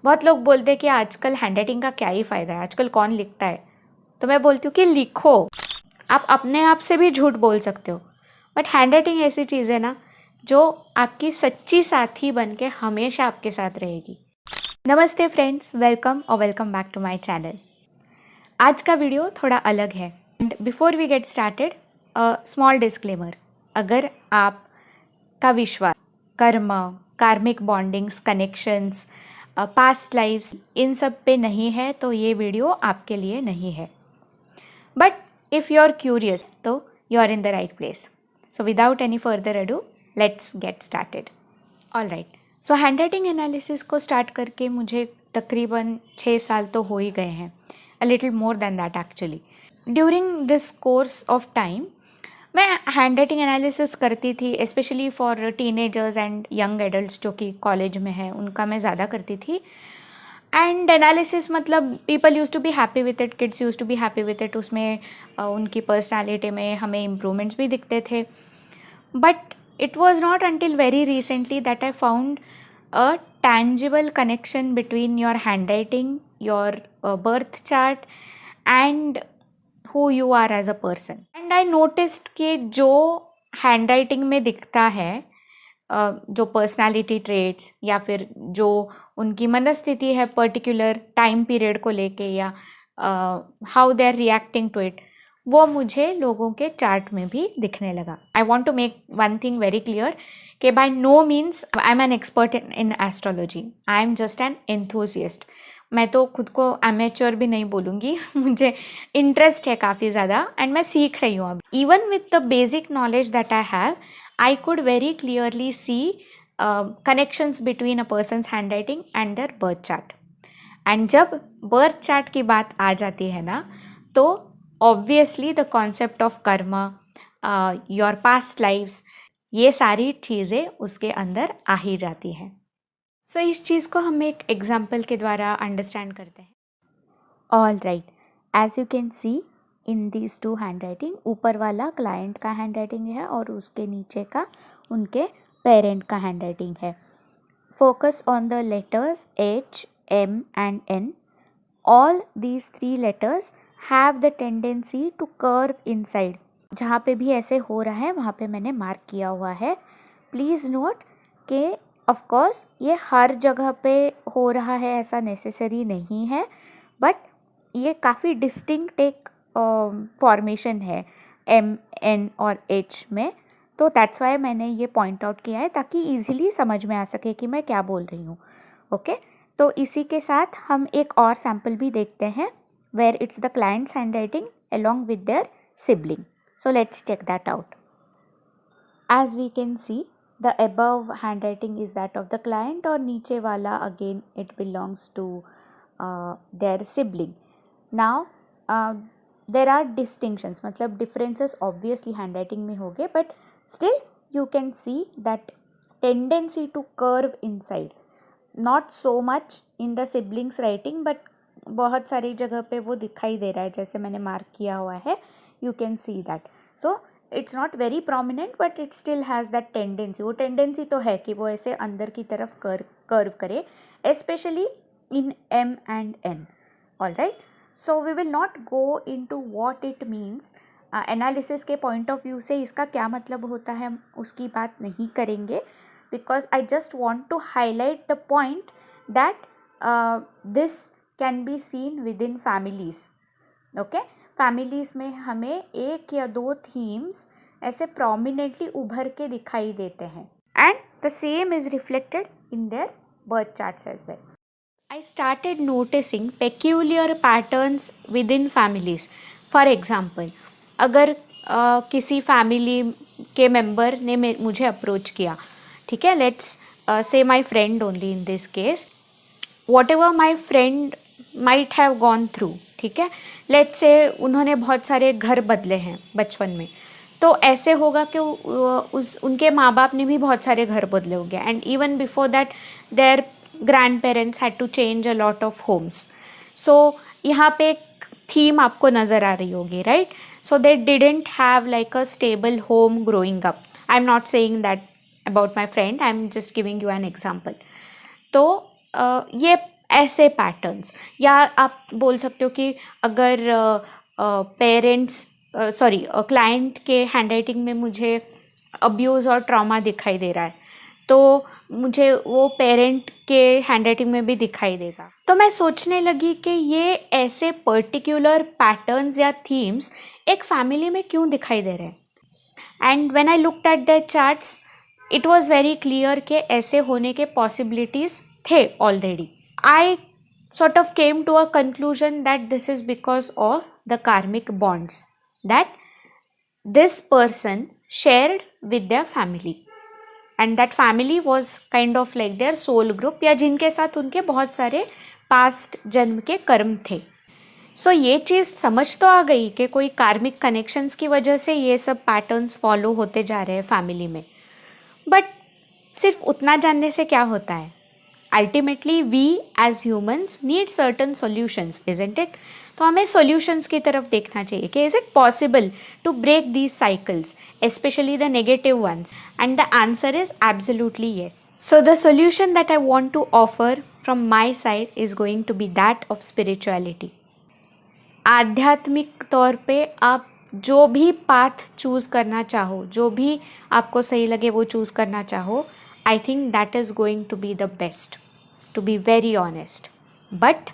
बहुत लोग बोलते हैं कि आजकल हैंड राइटिंग का क्या ही फ़ायदा है, आजकल कौन लिखता है। तो मैं बोलती हूँ कि लिखो, आप अपने आप से भी झूठ बोल सकते हो, बट हैंड राइटिंग ऐसी चीज़ है ना जो आपकी सच्ची साथी बन के हमेशा आपके साथ रहेगी। नमस्ते फ्रेंड्स, वेलकम और welcome back to my channel. आज का वीडियो थोड़ा अलग है and before we get started small disclaimer. अगर आपका विश्वास कर्म, karmic bondings, connections, past lifes इन सब पे नहीं है तो ये वीडियो आपके लिए नहीं है। But if you are curious तो you are in the right place. So without any further ado let's get started. All right, so handwriting analysis को स्टार्ट करके मुझे तकरीबन 6 साल तो हो ही गए हैं, a little more than that actually. During this course of time मैं हैंड राइटिंग एनालिसिस करती थी, specially for teenagers and young adults जो कि कॉलेज में हैं, उनका मैं ज़्यादा करती थी। एंड एनालिसिस मतलब people use to be happy with it, kids use to be happy with it. उसमें उनकी पर्सनालिटी में हमें इम्प्रूवमेंट्स भी दिखते थे। But it was not until very recently that I found a tangible connection between your handwriting, your birth chart and who you are as a person. And I noticed कि जो handwriting में दिखता है, जो personality traits या फिर जो उनकी मनस्थिति है पर्टिकुलर टाइम पीरियड को लेके या how they are reacting to it, वो मुझे लोगों के चार्ट में भी दिखने लगा। I want to make one thing very clear कि by no means I am an expert in astrology, I am just an enthusiast. मैं तो खुद को एमेच्योर भी नहीं बोलूँगी, मुझे इंटरेस्ट है काफ़ी ज़्यादा एंड मैं सीख रही हूँ अभी। Even with the basic knowledge that I have, I could very clearly see connections between a person's handwriting and their birth chart. And जब birth chart की बात आ जाती है ना, तो obviously the concept of karma, your past lives, ये सारी चीज़ें उसके अंदर आ ही जाती हैं। सो इस चीज़ को हम एक एग्जाम्पल के द्वारा अंडरस्टैंड करते हैं। All right, as you can see in these two handwriting, ऊपर वाला क्लाइंट का हैंड राइटिंग है और उसके नीचे का उनके पेरेंट का हैंड राइटिंग है। Focus on the letters H, M and N. All these 3 letters have the tendency to curve inside. जहाँ पे भी ऐसे हो रहा है वहाँ पे मैंने मार्क किया हुआ है। प्लीज़ नोट कि ऑफकोर्स ये हर जगह पे हो रहा है ऐसा नेसेसरी नहीं है, बट ये काफ़ी डिस्टिंक्ट एक फॉर्मेशन है एम, एन और एच में, तो दैट्स वाई मैंने ये पॉइंट आउट किया है ताकि इजीली समझ में आ सके कि मैं क्या बोल रही हूँ। ओके, तो इसी के साथ हम एक और सैम्पल भी देखते हैं where it's the client's handwriting along with their sibling. So let's check that out. As we can see, the above handwriting is that of the client और नीचे वाला again it belongs to their sibling. Now there are distinctions, मतलब differences obviously handwriting में होंगे, but still you can see that tendency to curve inside, not so much in the siblings writing, but बहुत सारी जगह पे वो दिखाई दे रहा है, जैसे मैंने मार्क किया हुआ है, you can see that. So it's not very prominent but it still has that tendency. वो tendency तो है कि वो ऐसे अंदर की तरफ curve करे, especially in M and N. Alright, so we will not go into what it means. Analysis के पॉइंट ऑफ व्यू से इसका क्या मतलब होता है उसकी बात नहीं करेंगे, because I just want to highlight the point that this can be seen within families. Okay, families में हमें एक या दो themes ऐसे prominently उभर के दिखाई देते हैं and the same is reflected in their birth charts as well. I started noticing peculiar patterns within families. For example, अगर किसी फैमिली के मेंबर ने मुझे अप्रोच किया, ठीक है, let's say my friend only in this case, what ever my friend might have gone through, ठीक है, लेट्स से उन्होंने बहुत सारे घर बदले हैं बचपन में, तो ऐसे होगा कि उनके माँ बाप ने भी बहुत सारे घर बदले होंगे and even before that their grandparents had to change a lot of homes. So यहाँ पे एक थीम आपको नज़र आ रही होगी, right? So they didn't have like a stable home growing up. I am not saying that about my friend, I am just giving you an example. तो ये ऐसे पैटर्न्स, या आप बोल सकते हो कि अगर पेरेंट्स क्लाइंट के हैंडराइटिंग में मुझे अब्यूज़ और ट्रॉमा दिखाई दे रहा है, तो मुझे वो पेरेंट के हैंडराइटिंग में भी दिखाई देगा। तो मैं सोचने लगी कि ये ऐसे पर्टिकुलर पैटर्न्स या थीम्स एक फैमिली में क्यों दिखाई दे रहे हैं। And when I looked at the charts, it was very clear कि ऐसे होने के पॉसिबिलिटीज़ थे already. I sort of came to a conclusion that this is because of the karmic bonds that this person shared with their family, and that family was kind of like their soul group, या जिनके साथ उनके बहुत सारे past जन्म के कर्म थे। सो ये चीज़ समझ तो आ गई कि कोई कार्मिक कनेक्शंस की वजह से ये सब पैटर्न्स फॉलो होते जा रहे हैं फैमिली में। बट सिर्फ उतना जानने से क्या होता है? Ultimately we as humans need certain solutions, isn't it? तो हमें सॉल्यूशंस की तरफ देखना चाहिए कि is it possible to break these cycles, especially the negative ones? And the answer is absolutely yes. So the solution that I want to offer from my side is going to be that of spirituality. आध्यात्मिक तौर पे आप जो भी path choose करना चाहो, जो भी आपको सही लगे वो चूज़ करना चाहो, I think that is going to be the best, to be very honest. But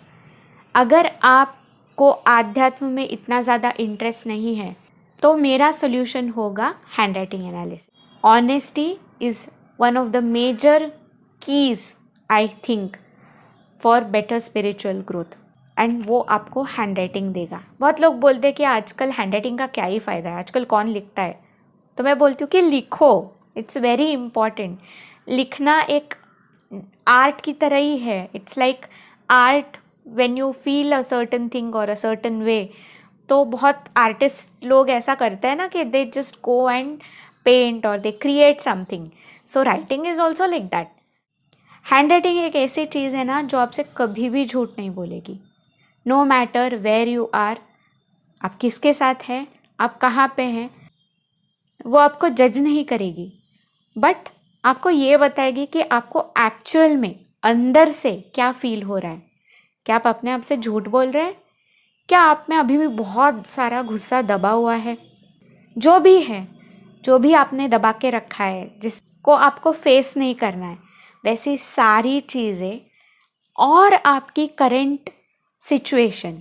अगर आपको आध्यात्म में इतना ज़्यादा इंटरेस्ट नहीं है, तो मेरा सोल्यूशन होगा handwriting analysis. Honesty is one of the major keys I think for better spiritual growth, and वो आपको हैंड राइटिंग देगा। बहुत लोग बोलते हैं कि आजकल हैंड राइटिंग का क्या ही फ़ायदा है, आजकल कौन लिखता है? तो मैं बोलती हूँ कि लिखो, इट्स वेरी इम्पॉर्टेंट। लिखना एक आर्ट की तरह ही है। It's like art when you feel a certain thing और अ सर्टन वे। तो बहुत आर्टिस्ट लोग ऐसा करते हैं ना कि they just go and paint और they create something. So writing is also like that. Handwriting एक ऐसी चीज़ है ना जो आपसे कभी भी झूठ नहीं बोलेगी। No matter where you are, आप किसके साथ हैं, आप कहाँ पे हैं, वो आपको जज नहीं करेगी, बट आपको ये बताएगी कि आपको एक्चुअल में अंदर से क्या फील हो रहा है। क्या आप अपने आप से झूठ बोल रहे हैं? क्या आप में अभी भी बहुत सारा गुस्सा दबा हुआ है? जो भी है, जो भी आपने दबा के रखा है, जिसको आपको फेस नहीं करना है, वैसी सारी चीज़ें और आपकी करंट सिचुएशन,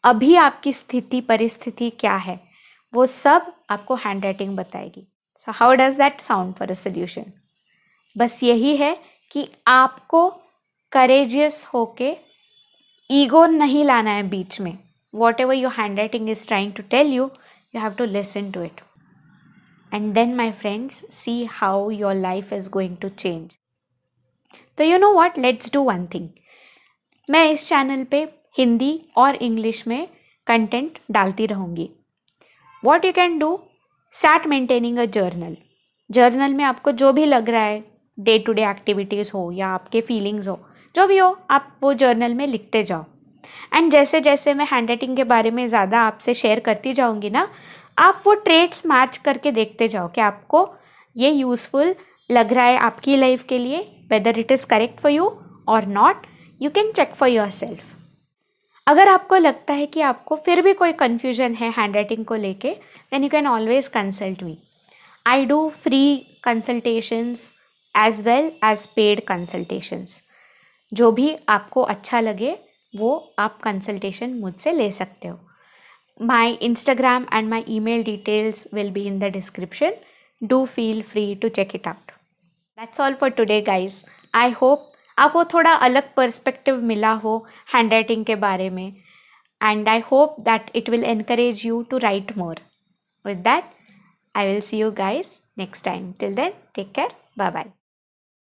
अभी आपकी स्थिति परिस्थिति क्या है, वो सब आपको हैंड राइटिंग बताएगी। So how does that sound for a solution? बस यही है कि आपको करेजियस होके ईगो नहीं लाना है बीच में। Whatever your handwriting is trying to tell you, you have to listen to it, and then my friends see how your life is going to change. तो you know what, let's do one thing. मैं इस channel पे हिंदी और English में content डालती रहूँगी। What you can do, start maintaining a journal. Journal में आपको जो भी लग रहा है, डे टू डे एक्टिविटीज़ हो या आपके फीलिंग्स हो, जो भी हो, आप वो जर्नल में लिखते जाओ। एंड जैसे जैसे मैं हैंड राइटिंग के बारे में ज़्यादा आपसे शेयर करती जाऊँगी ना, आप वो ट्रेट्स मैच करके देखते जाओ कि आपको ये यूज़फुल लग रहा है आपकी लाइफ के लिए, whether it is correct for you और not. You can check for yourself. अगर आपको लगता है कि आपको फिर भी कोई कन्फ्यूजन है हैंड राइटिंग को लेके, then you can always consult me. I do free consultations as well as paid consultations. जो भी आपको अच्छा लगे वो आप कंसल्टेशन मुझसे ले सकते हो। My Instagram and my email details will be in the description. Do feel free to check it out. That's all for today guys. I hope आपको थोड़ा अलग पर्सपेक्टिव मिला हो हैंड राइटिंग के बारे में, and I hope that it will encourage you to write more. With that, I will see you guys next time. Till then, take care. Bye bye.